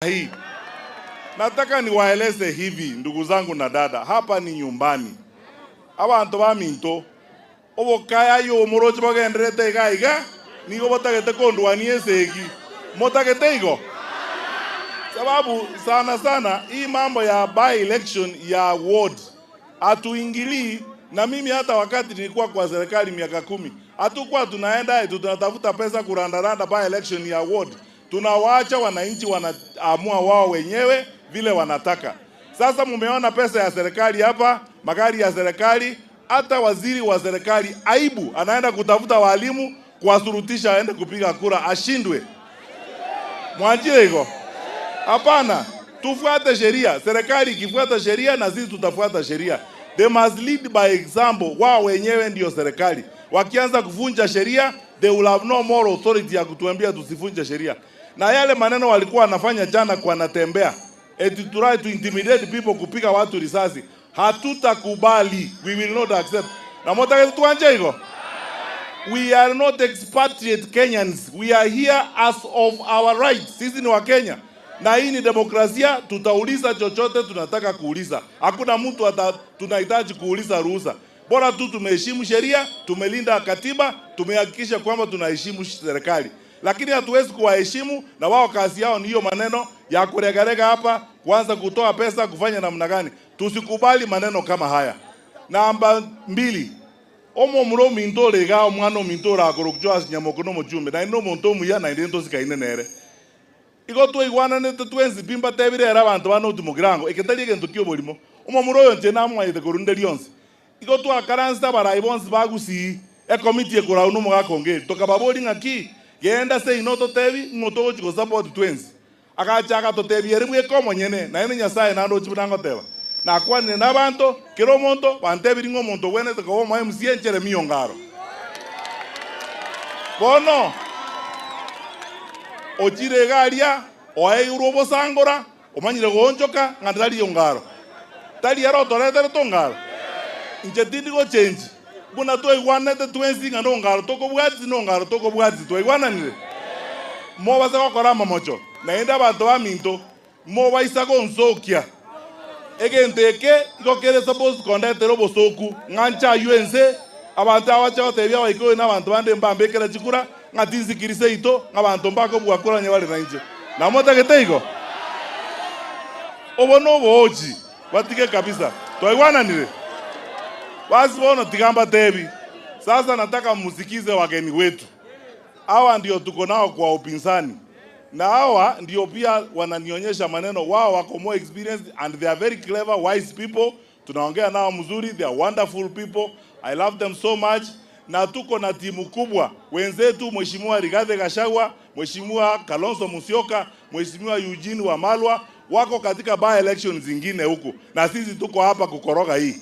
Hii nataka niwaeleze hivi, ndugu zangu na dada, hapa ni nyumbani. Abantu baminto obokaya yo morochi bagenderete igaiga nigo botagete kondwanie segi motagete igo, sababu sana hii mambo ya by election ya ward hatuingilii. Na mimi hata wakati nilikuwa kwa serikali miaka 10 hatukuwa tunaenda tunatafuta pesa kurandaranda by election ya ward. Tunawaacha wananchi wanaamua wao wenyewe vile wanataka. Sasa mumeona pesa ya serikali hapa, magari ya serikali, hata waziri wa serikali aibu anaenda kutafuta walimu kuwasurutisha aende kupiga kura ashindwe. Mwajie hiko? Hapana, tufuate sheria. Serikali ikifuata sheria na sisi tutafuata sheria. They must lead by example. Wao wenyewe ndio serikali. Wakianza kuvunja sheria, they will have no more authority ya kutuambia tusivunje sheria. Na yale maneno walikuwa wanafanya jana kwa natembea, to try to intimidate people, kupiga watu risasi, hatutakubali. We will not accept. Na motaka tuanje hiko? We are not expatriate Kenyans. We are here as of our rights. Sisi ni wa Kenya. Na hii ni demokrasia, tutauliza chochote tunataka kuuliza. Hakuna mtu tunahitaji kuuliza ruhusa. Bora tu tumeheshimu sheria, tumelinda katiba, tumehakikisha kwamba tunaheshimu serikali. Lakini hatuwezi kuwaheshimu na wao kazi yao ni hiyo maneno ya kuregarega hapa, kuanza kutoa pesa, kufanya namna gani. Tusikubali maneno kama haya. Namba 2. Omo muro minto lega omwana minto ra korokjo asinyamoko mochumbe. Na ino monto muya na ndento sikaine nere. Igo tu igwana nete twenzi pimba tebire era abantu bano tumugirango. Eketali egento kyo bolimo. Omo muro yonje namwa ite korunde lionse. Igo tu akaranza baraibons bagusi e committee ekora uno mugakonge. Tokababori ngaki genda se inoto tebi ngoto chiko support twenzi. Akacha to tebi eri bwe komo nyene na ene nyasaye nando chiburango teba. Na kwane nabanto kero monto bantebiri ngo monto wene te ko mo MCA nchere miyongaro. Bono ochire garia oe urobo sangora omanyire gonchoka ngandali yongaro. Tali yaro torete tongaro. Injetindi go change. Buna to igwanete twenzi ngano ngaro toko bwazi no ngaro toko bwazi to igwana nire. Mo baza gukora mamocho. Na enda bantu baminto mo baisa go nsokia. Egenteke igokere suppose conduct robo soku ngancha UNC abantu abacha batebya baiko na abantu bande mbambekera chikura ngatinzi kirise ito ngabantu mbako bwakora nyabale na nje na mota geteigo obono boji watike kabisa toigwana nile basi bono tigamba tebi. Sasa nataka musikize wageni wetu hawa ndio tuko nao kwa upinzani, na hawa ndio pia wananionyesha maneno. Wao wako more experienced and they are very clever, wise people. Tunaongea nao mzuri, they are wonderful people. I love them so much. Na tuko na timu kubwa wenzetu, Mheshimiwa Rigathi Gachagua, Mheshimiwa Kalonzo Musyoka, Mheshimiwa Eugene Wamalwa wako katika by elections zingine huku, na sisi tuko hapa kukoroga hii.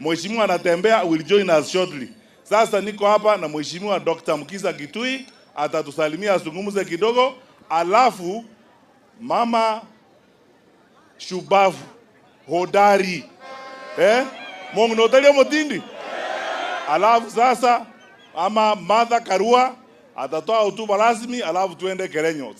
Mheshimiwa anatembea, will join us shortly. Sasa niko hapa na Mheshimiwa Dr. Mukisa Kitui atatusalimia, azungumze kidogo. Alafu mama shubavu hodari Mungu notalia motindi. Alafu sasa ama Martha Karua atatoa hotuba rasmi, alafu tuende Kerenyo.